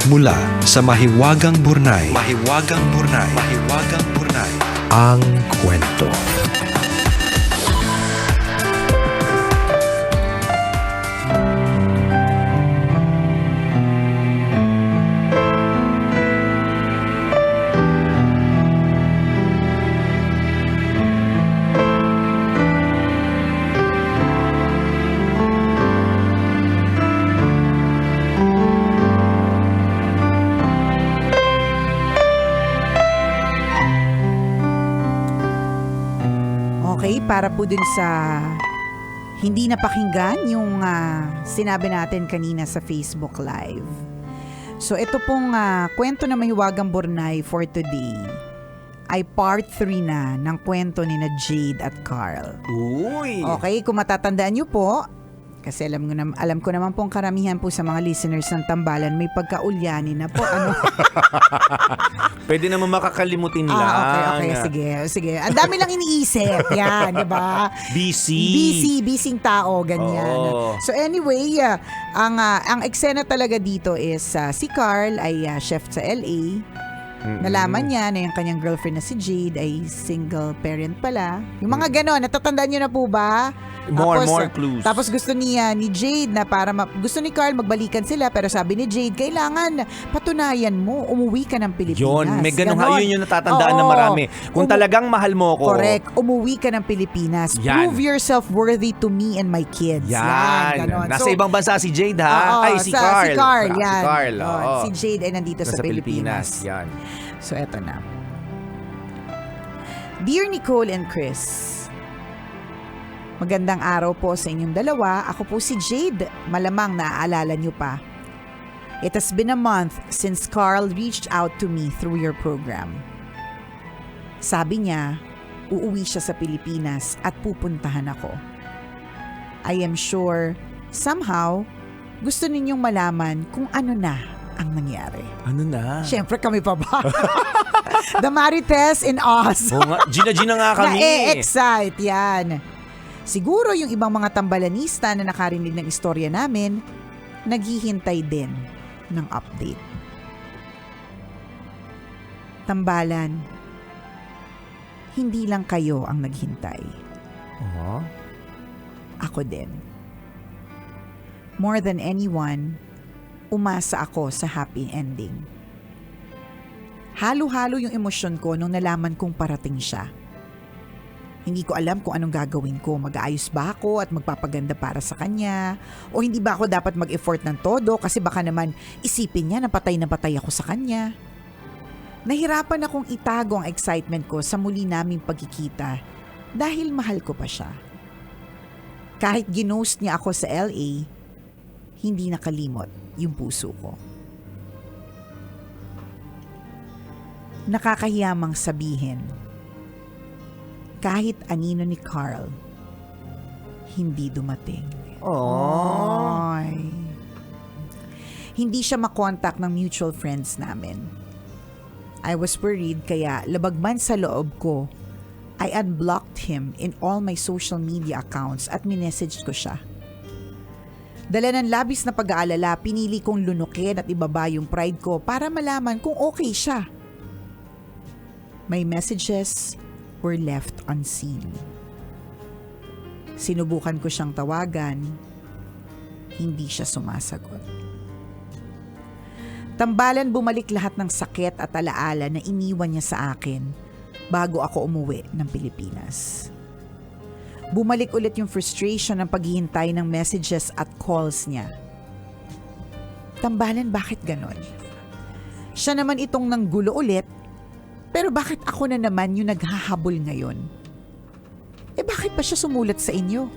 Mula sa Mahiwagang Burnay. Mahiwagang Burnay. Mahiwagang Burnay. Ang kwento. Okay, para po dun sa hindi napakinggan yung sinabi natin kanina sa Facebook Live. So ito pong kwento na Mahiwagang Burnay for today ay part 3 na ng kwento ni na Jade at Carl. Uy! Okay, kung matatandaan nyo po, kasi alam ko naman pong karamihan po sa mga listeners ng Tambalan may pagkaulyanin na po. Ano? Pwede naman makakalimutin lang. Okay, sige. Ang dami lang iniisip. Yan, di ba? Busy tao, ganyan. Oo. So anyway, ang eksena talaga dito is si Carl ay chef sa LA. Nalaman niya na yung kanyang girlfriend na si Jade ay single parent pala. Yung mga ganon, natatandaan niyo na po ba? More clues. Tapos gusto ni Jade na gusto ni Carl magbalikan sila, pero sabi ni Jade, kailangan patunayan mo, umuwi ka ng Pilipinas. Yun, may ganon. Yun yung natatandaan na marami. Kung talagang mahal mo ko. Correct, umuwi ka ng Pilipinas. Yan. Prove yourself worthy to me and my kids. Yan. Ganon. Nasa ibang bansa si Jade ha? Si Carl. Si Carl, yan. Si Carl, Si Jade ay nandito sa Pilipinas. Yan. So eto na. Dear Nicole and Chris, magandang araw po sa inyong dalawa. Ako po si Jade. Malamang naaalala niyo pa. It has been a month since Carl reached out to me through your program. Sabi niya, uuwi siya sa Pilipinas at pupuntahan ako. I am sure, somehow, gusto ninyong malaman kung ano na ang nangyari. Ano na? Siyempre kami pa ba? The Marites in us. Oo nga, Gina nga kami. Na-excite yan. Siguro yung ibang mga tambalanista na nakarinig ng istorya namin, naghihintay din ng update. Tambalan, hindi lang kayo ang naghintay. Ako din. More than anyone, umasa ako sa happy ending. Halo-halo yung emosyon ko nung nalaman kong parating siya. Hindi ko alam kung anong gagawin ko. Mag-aayos ba ako at magpapaganda para sa kanya? O hindi ba ako dapat mag-effort ng todo kasi baka naman isipin niya na patay ako sa kanya? Nahirapan akong itago ang excitement ko sa muli naming pagkikita dahil mahal ko pa siya. Kahit ginost niya ako sa LA, hindi nakalimot yung puso ko. Nakakahiyamang sabihin, kahit anino ni Carl, hindi dumating. Ay. Hindi siya makontak ng mutual friends namin. I was worried kaya labag man sa loob ko, I unblocked him in all my social media accounts at minessage ko siya. Dala ng labis na pag-aalala, pinili kong lunukin at ibaba yung pride ko para malaman kung okay siya. My messages were left unseen. Sinubukan ko siyang tawagan, hindi siya sumasagot. Tambalan bumalik lahat ng sakit at alaala na iniwan niya sa akin bago ako umuwi ng Pilipinas. Bumalik ulit yung frustration ng paghihintay ng messages at calls niya. Tambalan, bakit ganon? Siya naman itong nanggulo ulit, pero bakit ako na naman yung naghahabol ngayon? Bakit pa siya sumulat sa inyo?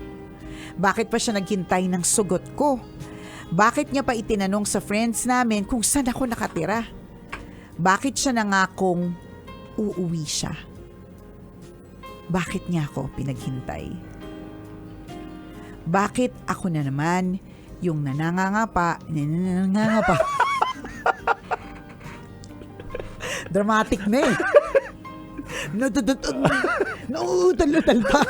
Bakit pa siya naghintay ng sugot ko? Bakit niya pa itinanong sa friends namin kung saan ako nakatira? Bakit siya nangakong uuwi siya? Bakit niya ako pinaghintay? Bakit ako na naman yung nanangangapa? Dramatic na eh. Nauutal-utal pa.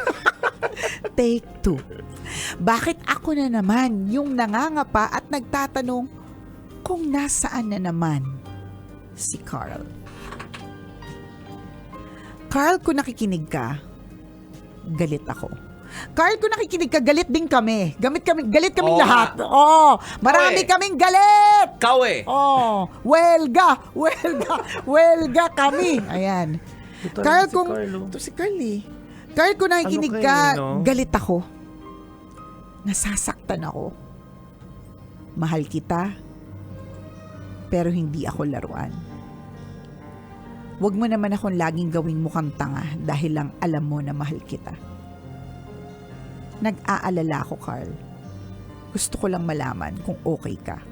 Take 2. Bakit ako na naman yung nangangapa at nagtatanong kung nasaan na naman si Carl. Carl, kung nakikinig ka, galit ako. Carl, kung nakikinig ka, galit din kami. Galit kaming Oo lahat. nga. Oo, marami kaming galit. Kawe! Oh, welga kami. Ayan. Carl, kung ito si Carl eh. Carl, kung nakikinig Ano ka, kayo, no? galit ako. Nasasaktan ako. Mahal kita, pero hindi ako laruan. Huwag mo naman akong laging gawing mukhang tanga dahil lang alam mo na mahal kita. Nag-aalala ako, Carl. Gusto ko lang malaman kung okay ka.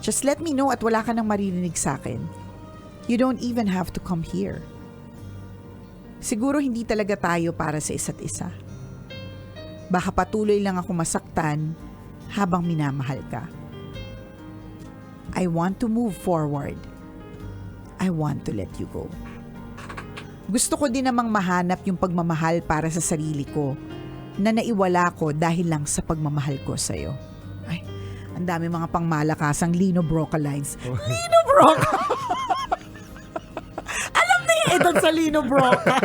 Just let me know at wala ka nang maririnig sa akin. You don't even have to come here. Siguro hindi talaga tayo para sa isa't isa. Baka patuloy lang ako masaktan habang minamahal ka. I want to move forward. I want to let you go. Gusto ko din namang mahanap yung pagmamahal para sa sarili ko na naiwala ko dahil lang sa pagmamahal ko sa'yo. Ay, ang dami mga pangmalakasang Lino Broca lines. Lino Broca! Alam na yung edad sa Lino Broca.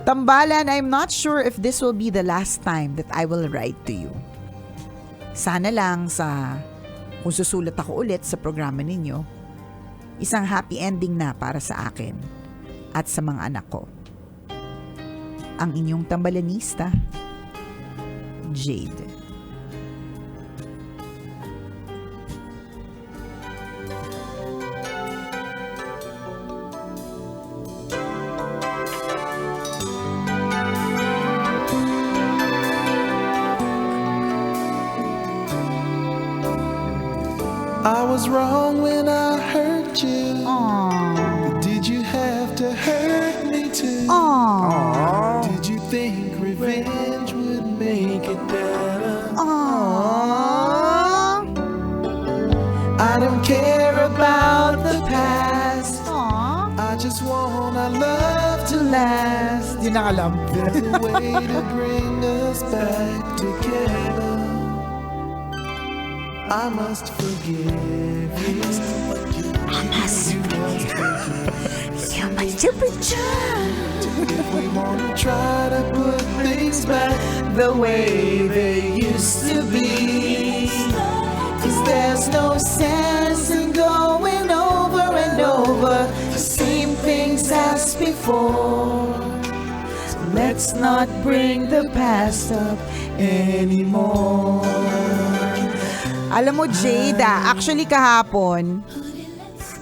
Tambalan, I'm not sure if this will be the last time that I will write to you. Sana lang kung susulat ako ulit sa programa ninyo, isang happy ending na para sa akin at sa mga anak ko. Ang inyong tambalanista, Jade. I was wrong when I hurt you. Aww. Did you have to hurt me too? Aww. Did you think revenge would make it better? Aww. I don't care about the past. Aww. I just want our love to last. Yun ang alam. There's a way to bring us back together. I must forgive you. I must forgive you. If we wanna try to put things back the way they used to be. 'Cause there's no sense in going over and over the same things as before. So let's not bring the past up anymore. Alam mo, Jade, actually kahapon,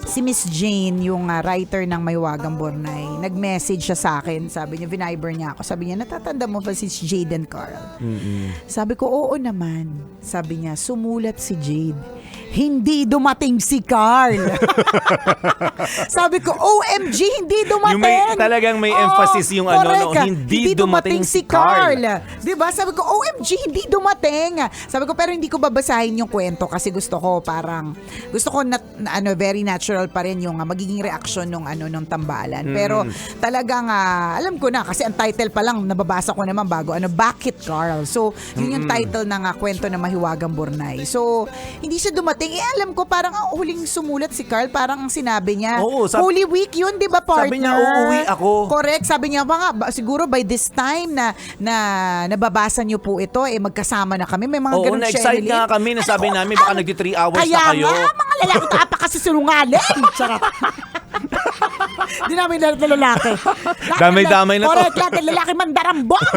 si Miss Jane, yung writer ng Maywagang Bornay, nag-message siya sa akin. Sabi niya, viniber niya ako. Sabi niya, natatanda mo ba si Jade and Carl? Sabi ko, oo naman. Sabi niya, sumulat si Jade. Hindi dumating si Carl. Sabi ko, OMG, hindi dumating. Yung talagang may emphasis yung correct. hindi dumating si Carl. Diba? Sabi ko, OMG, hindi dumating. Sabi ko, pero hindi ko babasahin yung kwento kasi gusto ko very natural pa rin yung magiging reaksyon nung tambalan. Pero talagang alam ko na kasi ang title pa lang nababasa ko naman bago Bakit Carl? So, yun yung title ng kwento na Mahiwagang Bornay. So, hindi siya dumating. Alam ko parang ang huling sumulat si Carl, parang ang sinabi niya, Oo, Holy Week yun, di ba, partner? Sabi niya, uuwi ako. Correct. Sabi niya, siguro by this time na nababasa niyo po ito, magkasama na kami. May mga Oo, ganun na-excite Sherilyn. nga kami. Nasabi namin, baka nagti-3 hours Kaya na kayo. nga, mga lalaki ito, apakasisulungaling. Charot. Di namin lahat na lalaki. Damay-damay na to. Correct, lahat na lalaki mandarambong.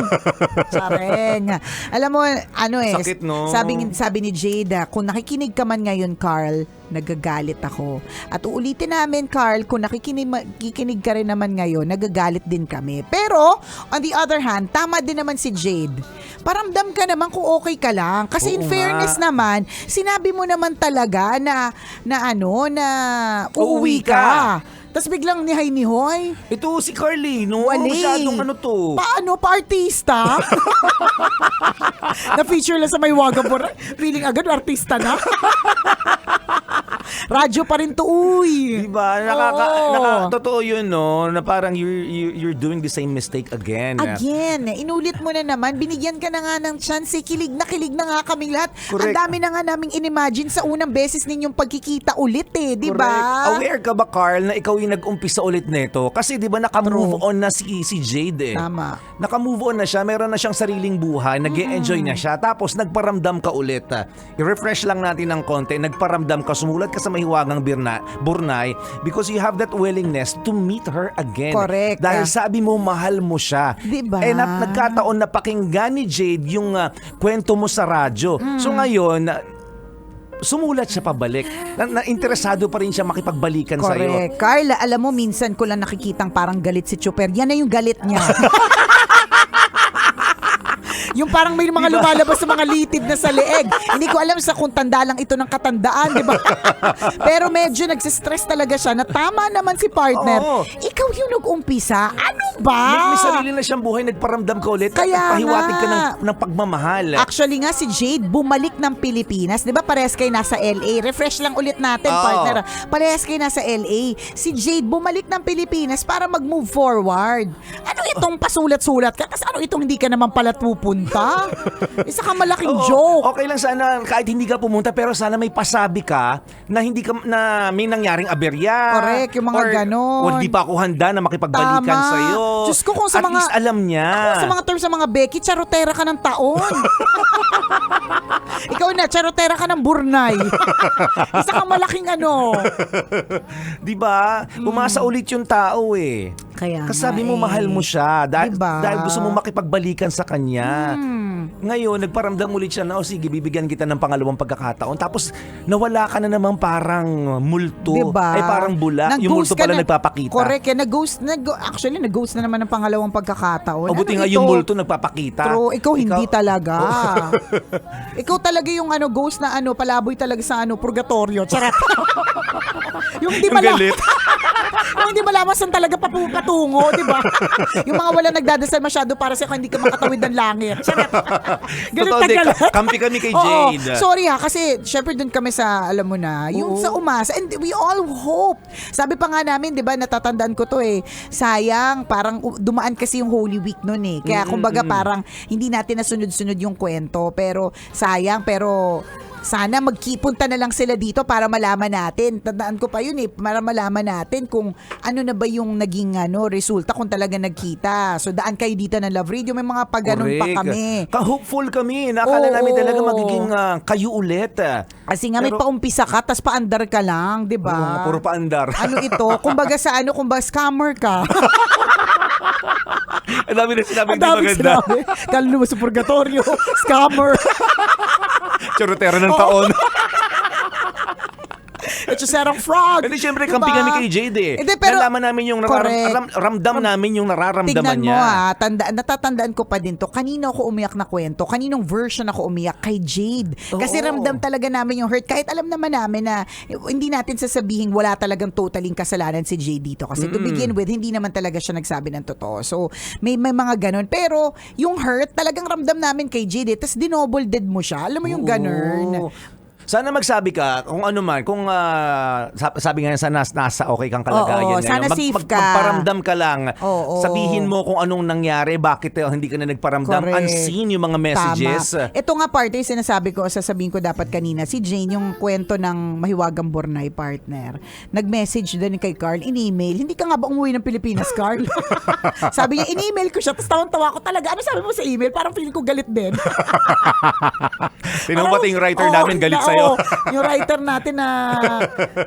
Chareng. Alam mo, Sakit, no? sabi ni Jada, kung nakikinig ka man ngayon, Carl, nagagalit ako. At uulitin namin, Carl, kung nakikinig ka rin naman ngayon, nagagalit din kami. Pero, on the other hand, tama din naman si Jade. Paramdam ka naman kung okay ka lang. Kasi in Oo fairness nga. naman, sinabi mo naman talaga na uuwi Uuwi ka. ka. Tapos biglang nihay-nihoy. Ito si Carly, no? Wali. Masyadong to. Paano? Pa-artista? Na-feature lang sa Maywagang Bornay. Feeling agad, artista na. Radyo pa rin to, uy. Diba? Totoo yun, no? Na parang you're doing the same mistake again. Again, inulit mo na naman, binigyan ka na nga ng chance, kilig na nga kaming lahat. Correct. Ang dami na nga naming inimagine sa unang beses ninyong pagkikita ulit di ba? Correct. Aware ka ba, Carl, na ikaw yung nag-umpisa ulit nito? Kasi di ba naka-move on na si Jade Tama. Naka-move on na siya, meron na siyang sariling buhay, nag-e-enjoy na siya, tapos nagparamdam ka ulit. I-refresh lang natin ng konti, nagparamdam ka, sumulat ka sa Mahiwagang Burnay because you have that willingness to meet her again. Correct. Dahil sabi mo, mahal mo siya. Diba? Nagkataon na pakinggan ni Jade yung kwento mo sa radyo. So ngayon, sumulat siya pabalik. Interesado pa rin siya makipagbalikan sa'yo. Correct. Carla, alam mo, minsan ko lang nakikitang parang galit si Chuper. Yan na yung galit niya. Yung parang may mga lumalabas sa mga litid na sa leeg. Hindi ko alam sa kung tanda lang ito ng katandaan, di ba? Pero medyo nagsistress talaga siya na tama naman si partner. Oo. Ikaw yung nag-umpisa. Ano ba? May sarili na siyang buhay, nagparamdam ka ulit. Kaya pahiwatig ka nga. ng pagmamahal. Actually nga si Jade bumalik ng Pilipinas. 'Di ba parehas kayo nasa LA? Refresh lang ulit natin, Oo. partner. Parehas kayo nasa LA. Si Jade bumalik ng Pilipinas para mag-move forward. Ano itong pasulat-sulat ka? Kasi ano itong hindi ka naman pala pupunta? Isa ka malaking Oo, joke. Okay lang sana kahit hindi ka pumunta, pero sana may pasabi ka na hindi ka na may nangyaring aberya. Correct, yung mga ganon. Or di pa ako handa na makipagbalikan Tama. sa iyo. Diyos ko, kung sa At mga- least alam niya. Sa mga terms sa mga Becky, charotera ka ng taon. Ikaw na, charotera ka ng Burnay. Isa ka malaking Di ba? Umasa ulit yung tao Kaya Kasi nga sabi mo mahal mo siya dahil, Diba? dahil gusto mo makipagbalikan sa kanya. Ngayon, nagparamdam ulit siya na, sige, bibigyan kita ng pangalawang pagkakataon. Tapos, nawala ka na naman parang multo. Diba? Ay, parang bula. Yung Nag-ghost multo pala ka na- nagpapakita. Correct. Actually, nag-ghost na naman ng pangalawang pagkakataon. O buti Ano nga ito? yung multo nagpapakita. True. Ikaw hindi talaga. Ikaw talaga yung ghost na palaboy talaga sa purgatorio. Charot. Yung hindi Ang galit. Yung hindi malaman saan talaga patungo, di ba? Yung mga wala nagdadasal masyado para sa hindi ka makatawid ng langit. Charot. Ganun Totoo, tagalan. kampi kami kay Oo. Jade. Sorry kasi syempre dun kami sa, alam mo na, yung Oo. sa umasa. And we all hope. Sabi pa nga namin, di ba, natatandaan ko to sayang, parang dumaan kasi yung Holy Week nun Kaya kumbaga parang hindi natin nasunod-sunod yung kwento. Pero sayang, pero sana magkipunta na lang sila dito para malaman natin. Tandaan ko pa yun para malaman natin kung ano na ba yung naging resulta kung talaga nagkita. So daan kayo dito ng Love Radio, may mga pag-ganun pa Correct. kami. Ka-hopeful kami. Nakala namin talaga magiging kayo ulit. Kasi nga may Pero- paumpisa ka, tas paandar ka lang, di ba? Puro paandar. Ano ito? Kumbaga sa kumbaga scammer ka. Ang dami na sinabi Ang hindi dami maganda. sinabi. Kala naman sa purgatorio, scammer. Charotera ng taon. It's a set of frog. Hindi, syempre, Diba? kampi kami kay Jade Hindi, pero- nalaman namin yung Correct. ramdam namin yung nararamdaman Tignan mo niya. natatandaan ko pa din to. Kanino ako umiyak na kwento? Kaninong version ako umiyak? Kay Jade. Kasi Oo. ramdam talaga namin yung hurt. Kahit alam naman namin na hindi natin sasabihin wala talagang totaling kasalanan si Jade dito. Kasi to begin with, hindi naman talaga siya nagsabi ng totoo. So, may mga ganun. Pero, yung hurt, talagang ramdam namin kay Jade. Tapos, dinoble dead mo siya. Alam mo yung ganun. Oo. Sana magsabi ka kung ano man, kung sabi nga sana nasa okay kang Oo, kalagayan sana ngayon. safe ka. Magparamdam ka lang. Oo. Sabihin mo kung anong nangyari, bakit hindi ka na nagparamdam. Correct. Unseen yung mga messages. Tama. Ito nga parte, sinasabi ko, sasabihin ko dapat kanina, si Jane, yung kwento ng Mahiwagang Burnay partner, nag-message din kay Carl, in-email, hindi ka nga ba umuwi ng Pilipinas, Carl? Sabi niya, in-email ko siya, tapos tawan-tawa ko talaga, ano sabi mo sa email? Parang feeling ko galit din. Tinong pati yung writer namin galit sa'yo. Yung writer natin na,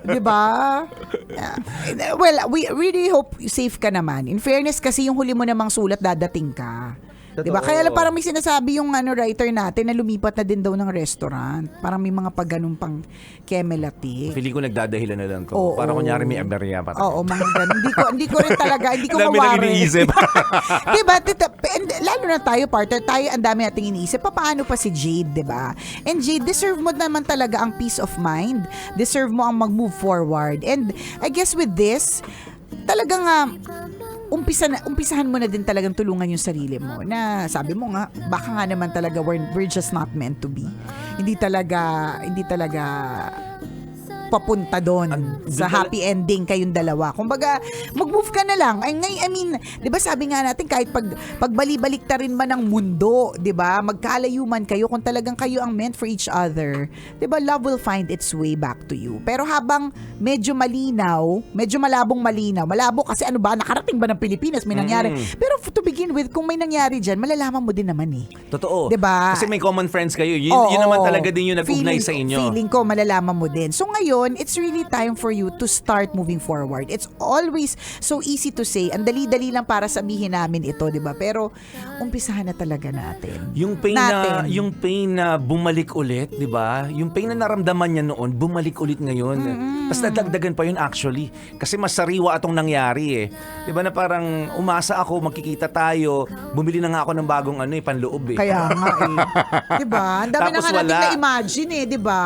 di ba? Well, we really hope safe ka naman. In fairness, kasi yung huli mo namang sulat, dadating ka. Di ba? Totoo. Kaya lang parang may sinasabi yung writer natin na lumipat na din daw ng restaurant. Parang may mga pagganong pang kemelati. Feeling ko nagdadahilan na lang to. Oo. Para kunyari may aberya pa. Oo, mga ganun. Hindi ko rin talaga, hindi ko Ang dami nang mawari. iniisip. Diba? And lalo na tayo, partner, tayo ang dami nating iniisip. Paano pa si Jade, diba? And Jade, deserve mo naman talaga ang peace of mind. Deserve mo ang mag-move forward. And I guess with this, talagang umpisahan mo na din talagang tulungan yung sarili mo. Na sabi mo nga, baka nga naman talaga we're just not meant to be. Hindi talaga papunta doon sa happy ending kayong dalawa. Kumbaga, mag-move ka na lang. I mean, 'di ba sabi nga natin kahit pagbalik ta rin man ng mundo, 'di ba? Magkalayo man kayo kung talagang kayo ang meant for each other. 'Di ba? Love will find its way back to you. Pero habang medyo malabong malabo kasi ano ba, nakarating ba ng Pilipinas, may nangyari. Pero to begin with, kung may nangyari diyan, malalaman mo din naman eh. Totoo. 'Di ba? Kasi may common friends kayo. Yun naman talaga din yung nag-ugnay sa inyo. Feeling ko malalaman mo din. So ngayon, it's really time for you to start moving forward. It's always so easy to say. Ang dali-dali lang para sabihin namin ito, 'di ba? Pero umpisahan na talaga natin. Yung pain na bumalik ulit, 'di ba? Yung pain na naramdaman niya noon, bumalik ulit ngayon. Tapos nadagdagan pa yun actually. Kasi mas sariwa atong nangyari eh. 'Di ba na parang umasa ako, magkikita tayo, bumili na nga ako ng bagong panloob eh. Kaya nga eh. 'Di ba? Ang dami na Tapos nga natin wala. na-imagine eh, 'di ba?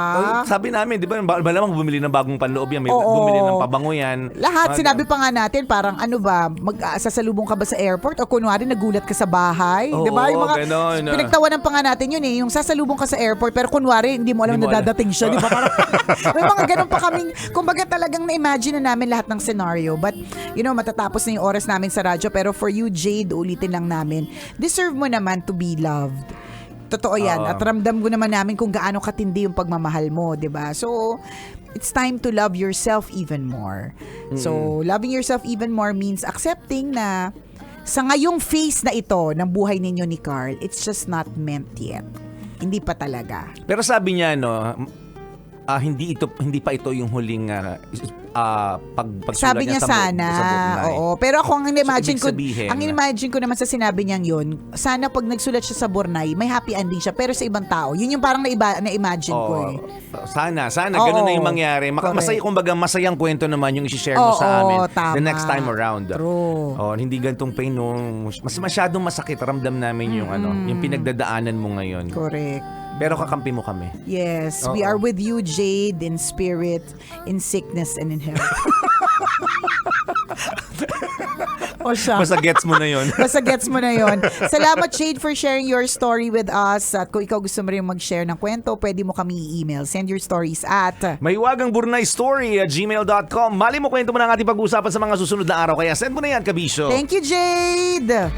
Sabi namin, 'di ba, malamang bumili ng bagong panloob yan, may bumili ng pabango yan. Lahat, sinabi pa nga natin, parang ano ba, sasalubong ka ba sa airport o kunwari nagulat ka sa bahay? Oo, 'Di ba? Yung mga ganon. pinagtawanan pa nga natin yun eh, yung sasalubong ka sa airport pero kunwari hindi mo alam Hindi mo na dadating siya, 'di ba? Parang may mga ganun pa kaming, kumbaga talagang na-imagine na namin lahat ng scenario. But, matatapos na yung oras namin sa radyo. Pero for you, Jade, ulitin lang namin, deserve mo naman to be loved. Totoo yan. At ramdam ko naman namin kung gaano katindi yung pagmamahal mo, 'di ba? So, it's time to love yourself even more. So, loving yourself even more means accepting na sa ngayong phase na ito ng buhay ninyo ni Carl, it's just not meant yet. Hindi pa talaga. Pero sabi niya hindi pa ito yung huling pagsulat Sabi niya sa sana, Bornay. oo. Pero ako ang imagine So, ko, ibig sabihin, ang imagine ko naman sa sinabi niyang yun, sana pag nagsulat siya sa Bornay, may happy ending siya, pero sa ibang tao. Yun yung parang na-imagine ko eh. Sana ganun na yung mangyari. Correct. Masayang kwento naman yung i-share mo sa amin tama. the next time around. True. Hindi gantong pain mas masyadong masakit ramdam namin yung yung pinagdadaanan mo ngayon. Correct. Pero kakampi mo kami. Yes, Oo. we are with you, Jade, in spirit, in sickness, and in health. O siya. Basta gets mo na yun. Basta gets mo na yon. Salamat, Jade, for sharing your story with us. At kung ikaw gusto mo rin mag-share ng kwento, pwede mo kami i-email. Send your stories at Mahiwagang Burnay Story @gmail.com. Mali mo kwento mo na ang ating pag-uusapan sa mga susunod na araw. Kaya send mo na yan, Kabisyo. Thank you, Jade!